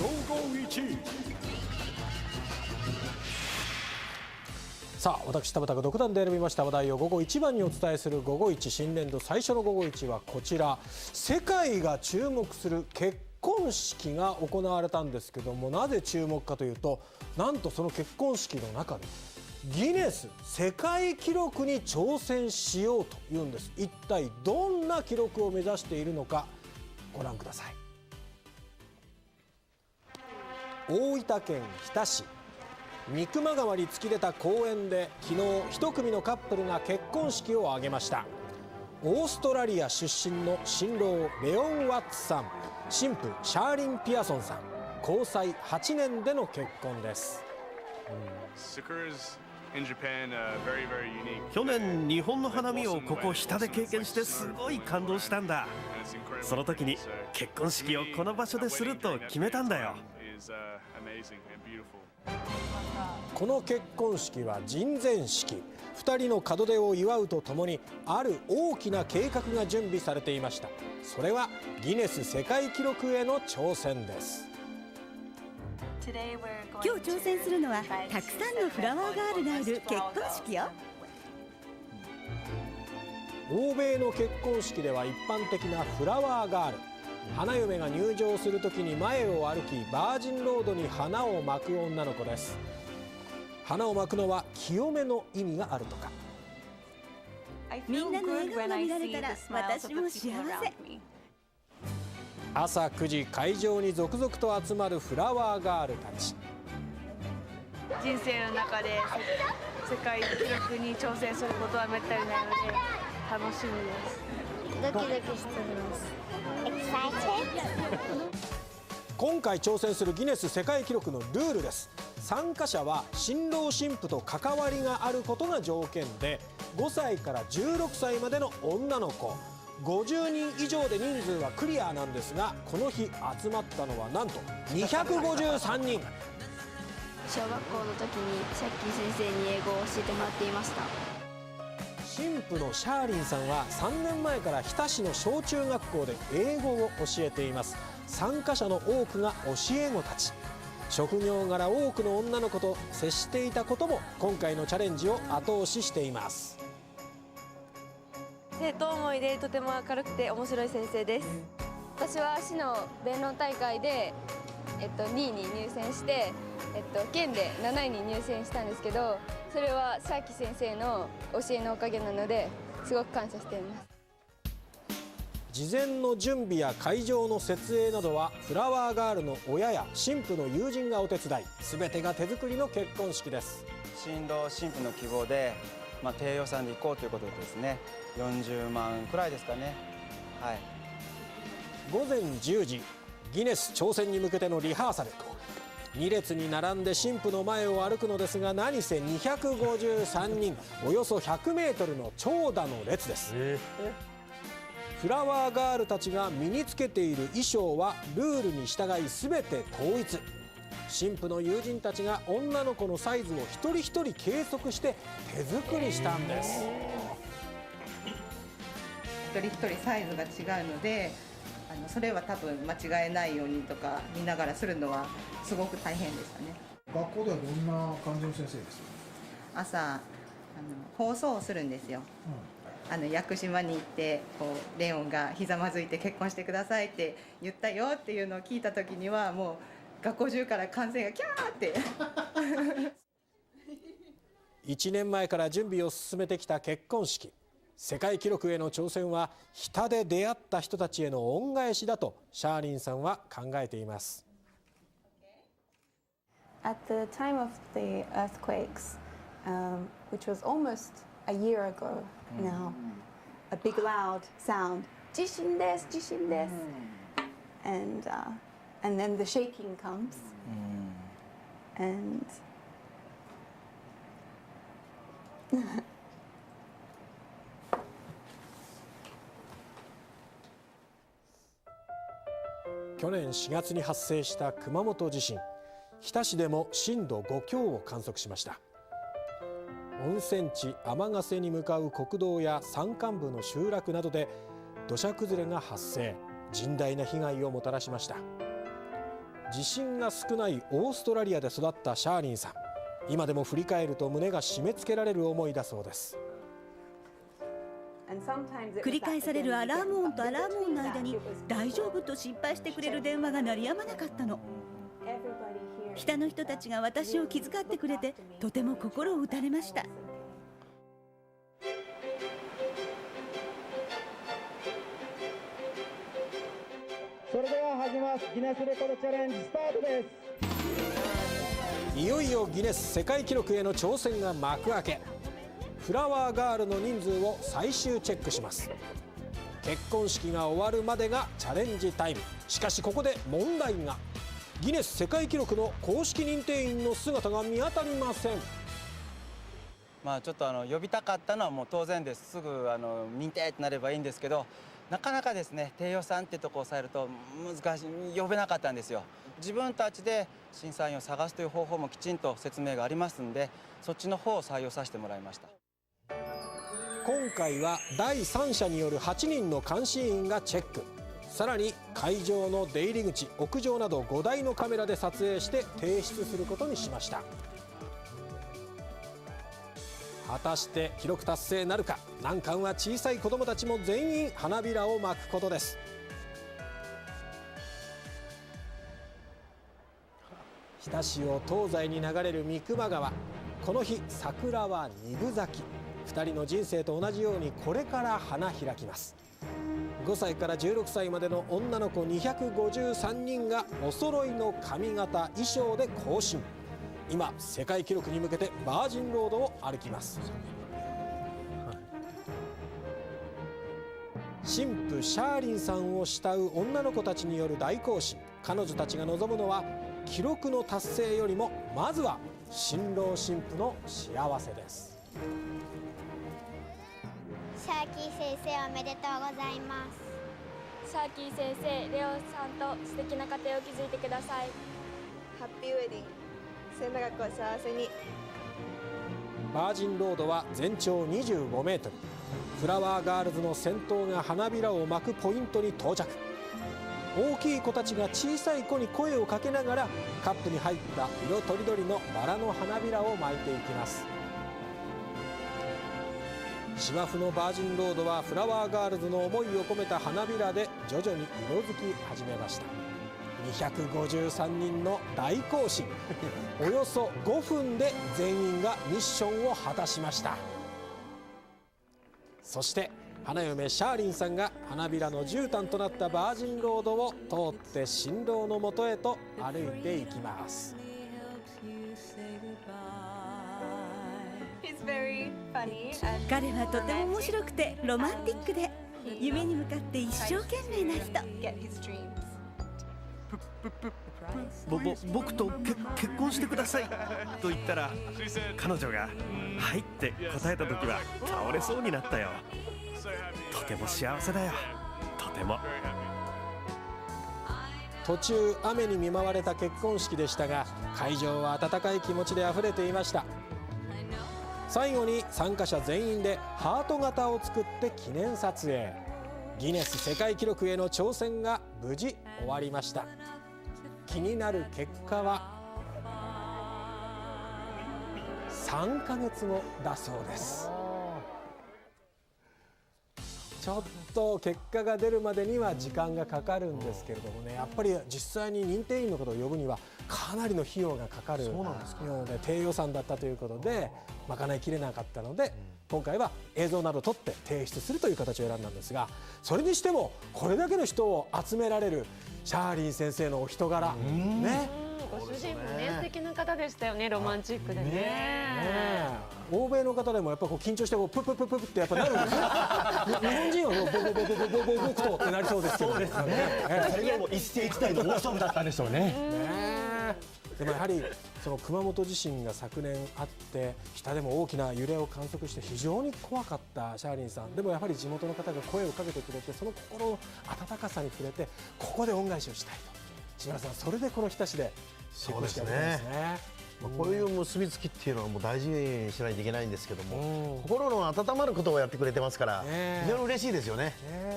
551。さあ、私田畑が独断で選びました話題を午後1番にお伝えする午後1、新年度最初の午後1はこちら。世界が注目する結婚式が行われたんですけども、なぜ注目かというと、なんとその結婚式の中でギネス世界記録に挑戦しようというんです。一体どんな記録を目指しているのかご覧ください。大分県日田市、三熊川に突き出た公園で昨日一組のカップルが結婚式を挙げました。オーストラリア出身の新郎レオン・ワッツさん、新婦シャーリン・ピアソンさん、交際8年での結婚です。去年日本の花見をここ日田で経験してすごい感動したんだ。その時に結婚式をこの場所ですると決めたんだよ。この結婚式は人前式。2人の門出を祝うとともにある大きな計画が準備されていました。それはギネス世界記録への挑戦です。今日挑戦するのはたくさんのフラワーガールがいる結婚式よ。欧米の結婚式では一般的なフラワーガール、花嫁が入場するときに前を歩きバージンロードに花を巻く女の子です。花を巻くのは清めの意味があるとか。みんなの笑顔が見られたら私も幸せ。朝9時、会場に続々と集まるフラワーガールたち。人生の中で世界記録に挑戦することはめったにないので楽しみです。ドキドキしてます。今回挑戦するギネス世界記録のルールです。参加者は新郎新婦と関わりがあることが条件で、5歳から16歳までの女の子50人以上で人数はクリアなんですが、この日集まったのはなんと253人。小学校の時にシャッキー先生に英語を教えてもらっていました。新婦のシャーリンさんは3年前から日田市の小中学校で英語を教えています。参加者の多くが教え子たち。職業柄多くの女の子と接していたことも今回のチャレンジを後押ししています。生徒思いでとても明るくて面白い先生です。私は市の弁論大会で、2位に入選して、県で7位に入選したんですけど、それはシャーキ先生の教えのおかげなのですごく感謝しています。事前の準備や会場の設営などはフラワーガールの親や新婦の友人がお手伝い。全てが手作りの結婚式です。新郎新婦の希望で、低予算で行こうということでですね、40万くらいですかね。はい。午前10時、ギネス挑戦に向けてのリハーサル。2列に並んで新婦の前を歩くのですが、何せ253人、およそ100メートルの長蛇の列です。フラワーガールたちが身につけている衣装はルールに従い全て統一。新婦の友人たちが女の子のサイズを一人一人計測して手作りしたんです。一人一人サイズが違うので、それは多分間違えないようにとか見ながらするのはすごく大変でしたね。学校ではどんな感じの先生ですか？朝放送をするんですよ。屋久島に行ってレオンがひざまずいて結婚してくださいって言ったよっていうのを聞いた時には、もう学校中から歓声がキャーって1年前から準備を進めてきた結婚式。世界記録への挑戦は日田で出会った人たちへの恩返しだとシャーリンさんは考えています。 At the time of the earthquakes, which was almost a year ago now, a big loud sound, 地震です、地震です。And then the shaking comes, and去年4月に発生した熊本地震。日田市でも震度5強を観測しました。温泉地天ヶ瀬に向かう国道や山間部の集落などで土砂崩れが発生、甚大な被害をもたらしました。地震が少ないオーストラリアで育ったシャーリンさん、今でも振り返ると胸が締め付けられる思いだそうです。繰り返されるアラーム音とアラーム音の間に大丈夫と心配してくれる電話が鳴りやまなかったの。下の人たちが私を気遣ってくれて、とても心を打たれました。それでは始めます。ギネスレコードチャレンジスタートです。いよいよギネス世界記録への挑戦が幕開け。フラワーガールの人数を最終チェックします。結婚式が終わるまでがチャレンジタイム。しかしここで問題が。ギネス世界記録の公式認定員の姿が見当たりません。ちょっと呼びたかったのはもう当然です。すぐ認定ってなればいいんですけど、なかなかですね、低予算ってとこを抑えると難しい、呼べなかったんですよ。自分たちで審査員を探すという方法もきちんと説明がありますんで、そっちの方を採用させてもらいました。今回は第三者による8人の監視員がチェック。さらに会場の出入り口、屋上など5台のカメラで撮影して提出することにしました。果たして記録達成なるか。難関は小さい子どもたちも全員花びらを巻くことです。日田市を東西に流れる三熊川。この日桜は2分咲き。2人の人生と同じようにこれから花開きます。5歳から16歳までの女の子253人がお揃いの髪型衣装で行進。今世界記録に向けてバージンロードを歩きます。新婦シャーリンさんを慕う女の子たちによる大行進。彼女たちが望むのは記録の達成よりもまずは新郎新婦の幸せです。シャーキー先生おめでとうございます。シャーキー先生、レオさんと素敵な家庭を築いてください。ハッピーウェディング。末永くお幸せに。バージンロードは全長25メートル。フラワーガールズの先頭が花びらを巻くポイントに到着。大きい子たちが小さい子に声をかけながらカップに入った色とりどりのバラの花びらを巻いていきます。芝生のバージンロードはフラワーガールズの思いを込めた花びらで徐々に色づき始めました。253人の大行進。およそ5分で全員がミッションを果たしました。そして花嫁シャーリンさんが花びらの絨毯となったバージンロードを通って新郎のもとへと歩いていきます。彼はとても面白くてロマンティックで、夢に向かって一生懸命な人。僕と結婚してくださいと言ったら、彼女が「はい」って答えた時は倒れそうになったよ。とても幸せだよ、とても。途中雨に見舞われた結婚式でしたが、会場は温かい気持ちであふれていました。最後に参加者全員でハート型を作って記念撮影。ギネス世界記録への挑戦が無事終わりました。気になる結果は3ヶ月後だそうです。ちょっと結果が出るまでには時間がかかるんですけれどもね、やっぱり実際に認定員の方を呼ぶにはかなりの費用がかかるようで、低予算だったということで賄いきれなかったので、今回は映像などを撮って提出するという形を選んだんですが、それにしてもこれだけの人を集められるシャーリン先生のお人柄ね。ご主人もね、素敵な方でしたよね、ロマンチックでね。欧米の方でもやっぱこう緊張してこうプププププってやっぱなるんですよ。日本人はボボボボボボボボクとってなりそうですけどね。それでも一世一代の大勝負だったんでしょうね。でもやはりその熊本地震が昨年あって、北でも大きな揺れを観測して非常に怖かったシャーリンさん。でもやはり地元の方が声をかけてくれて、その心の温かさに触れて、ここで恩返しをしたいと。島田さん、それでこの日田市で結婚式をやったんですね。こういう結びつきっていうのはもう大事にしないといけないんですけども、心の温まることをやってくれてますから、非常に嬉しいですよね。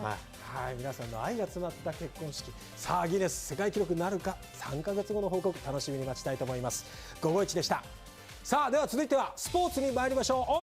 はい、皆さんの愛が詰まった結婚式、さあギネス世界記録なるか、3ヶ月後の報告楽しみに待ちたいと思います。午後一でした。さあでは続いてはスポーツに参りましょう。